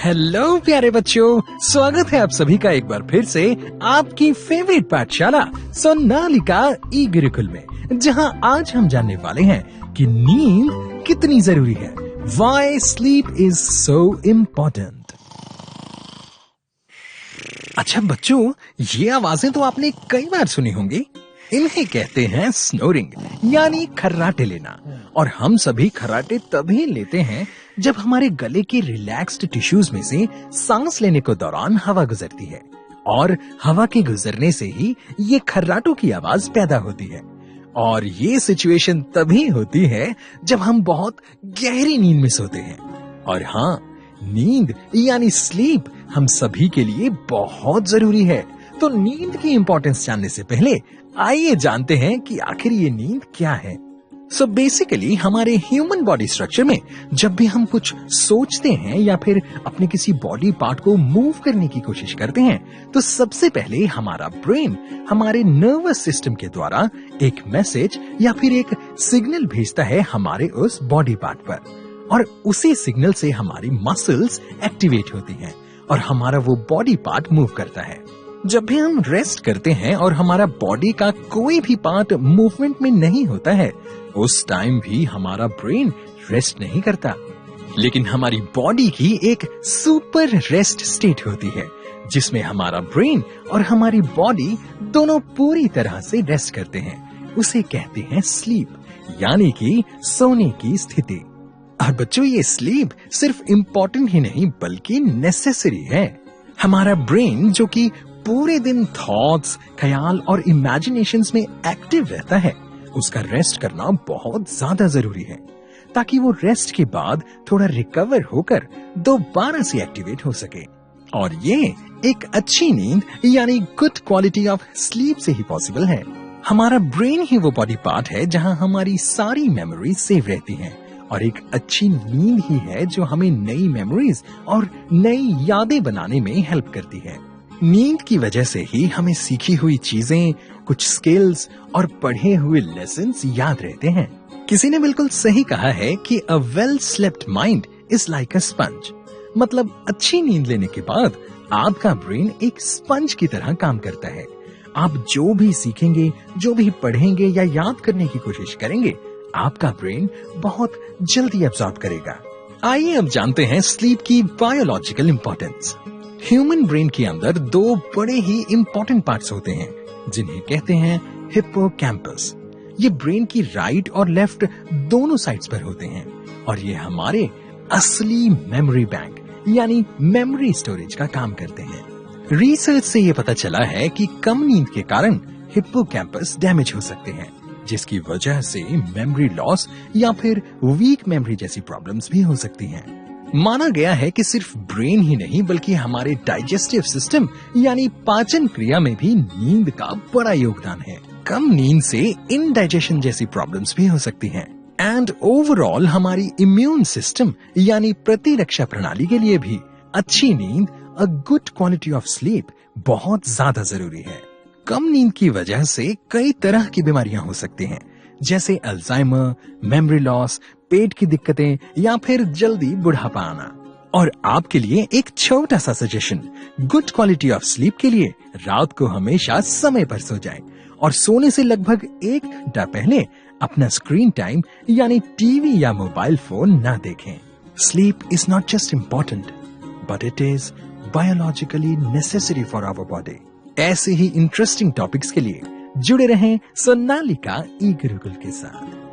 Hello प्यारे बच्चों, स्वागत है आप सभी का एक बार फिर से आपकी फेवरेट पाठशाला सोनालिका ई गुरुकुल में, जहां आज हम जानने वाले हैं कि नींद कितनी जरूरी है। Why sleep is so important। अच्छा बच्चों, ये आवाजें तो आपने कई बार सुनी होंगी। इन्हें कहते हैं स्नोरिंग, यानी खर्राटे लेना। और हम सभी खर्राटे तभी लेते हैं जब हमारे गले के रिलैक्स्ड टिश्यूज में से सांस लेने के दौरान हवा गुजरती है, और हवा के गुजरने से ही ये खर्राटों की आवाज पैदा होती है। और ये सिचुएशन तभी होती है जब हम बहुत गहरी नींद में सोते हैं। और हाँ, नींद यानी स्लीप हम सभी के लिए बहुत जरूरी है। तो नींद की इंपॉर्टेंस जानने से पहले आइए जानते हैं कि आखिर ये नींद क्या है। सो बेसिकली हमारे ह्यूमन बॉडी स्ट्रक्चर में जब भी हम कुछ सोचते हैं या फिर अपने किसी बॉडी पार्ट को मूव करने की कोशिश करते हैं, तो सबसे पहले हमारा ब्रेन हमारे नर्वस सिस्टम के द्वारा एक मैसेज या फिर एक सिग्नल भेजता है हमारे उस बॉडी पार्ट पर, और उसी सिग्नल से हमारी मसल्स एक्टिवेट होती हैं और हमारा वो बॉडी पार्ट मूव करता है। जब भी हम रेस्ट करते हैं और हमारा बॉडी का कोई भी पार्ट मूवमेंट में नहीं होता है, उस टाइम भी हमारा ब्रेन रेस्ट नहीं करता, लेकिन हमारी बॉडी की एक सुपर रेस्ट स्टेट होती है जिसमें हमारा ब्रेन और हमारी बॉडी दोनों पूरी तरह से रेस्ट करते हैं। उसे कहते हैं स्लीप, यानी कि सोने की स्थिति। और बच्चों, ये स्लीप सिर्फ इम्पोर्टेंट ही नहीं बल्कि नेसेसरी है। हमारा ब्रेन जो कि पूरे दिन थॉट्स, ख्याल और इमेजिनेशंस में एक्टिव रहता है, उसका रेस्ट करना बहुत ज्यादा जरूरी है, ताकि वो रेस्ट के बाद थोड़ा रिकवर होकर दोबारा से एक्टिवेट हो सके। और ये एक अच्छी नींद यानी गुड क्वालिटी ऑफ स्लीप से ही पॉसिबल है। हमारा ब्रेन ही वो बॉडी पार्ट है जहां हमारी सारी मेमोरीज सेव रहती हैं, और एक अच्छी नींद ही है जो हमें नई मेमोरीज और नई यादें बनाने में हेल्प करती है। नींद की वजह से ही हमें सीखी हुई चीजें, कुछ स्किल्स और पढ़े हुए लेसन्स याद रहते हैं। किसी ने बिल्कुल सही कहा है कि a well slept mind is like a sponge. मतलब अच्छी नींद लेने के बाद आपका ब्रेन एक स्पंज की तरह काम करता है। आप जो भी सीखेंगे, जो भी पढ़ेंगे या याद करने की कोशिश करेंगे, आपका ब्रेन बहुत जल्दी एब्जॉर्ब करेगा। आइए अब जानते हैं स्लीप की बायोलॉजिकल इंपॉर्टेंस। ह्यूमन ब्रेन के अंदर दो बड़े ही इंपॉर्टेंट पार्ट्स होते हैं जिन्हें कहते हैं हिप्पोकैम्पस। ये ब्रेन की राइट और लेफ्ट दोनों साइड्स पर होते हैं, और ये हमारे असली मेमोरी बैंक यानी मेमोरी स्टोरेज का काम करते हैं। रिसर्च से ये पता चला है कि कम नींद के कारण हिप्पोकैम्पस डैमेज हो सकते हैं, जिसकी वजह से मेमोरी लॉस या फिर वीक मेमोरी जैसी प्रॉब्लम्स भी हो सकती हैं। माना गया है कि सिर्फ ब्रेन ही नहीं बल्कि हमारे डाइजेस्टिव सिस्टम यानी पाचन क्रिया में भी नींद का बड़ा योगदान है। कम नींद से इनडाइजेशन जैसी प्रॉब्लम्स भी हो सकती हैं। एंड ओवरऑल हमारी इम्यून सिस्टम यानी प्रतिरक्षा प्रणाली के लिए भी अच्छी नींद, a good quality of sleep बहुत ज्यादा जरूरी है। कम नींद की वजह से कई तरह की बीमारियां हो सकती हैं, जैसे अल्जाइमर, मेमोरी लॉस, पेट की दिक्कतें या फिर जल्दी बुढ़ापा आना। और आपके लिए एक छोटा सा suggestion, good quality of sleep के लिए रात को हमेशा समय पर सो जाएं, और सोने से लगभग 1 घंटा पहले अपना स्क्रीन टाइम यानी टीवी या मोबाइल फोन ना देखें। Sleep is not just important but it is biologically necessary for our body. ऐसे ही इंटरेस्टिंग टॉपिक्स के लिए जुड़े रहें सोनालिका ई गुरुकुल के साथ।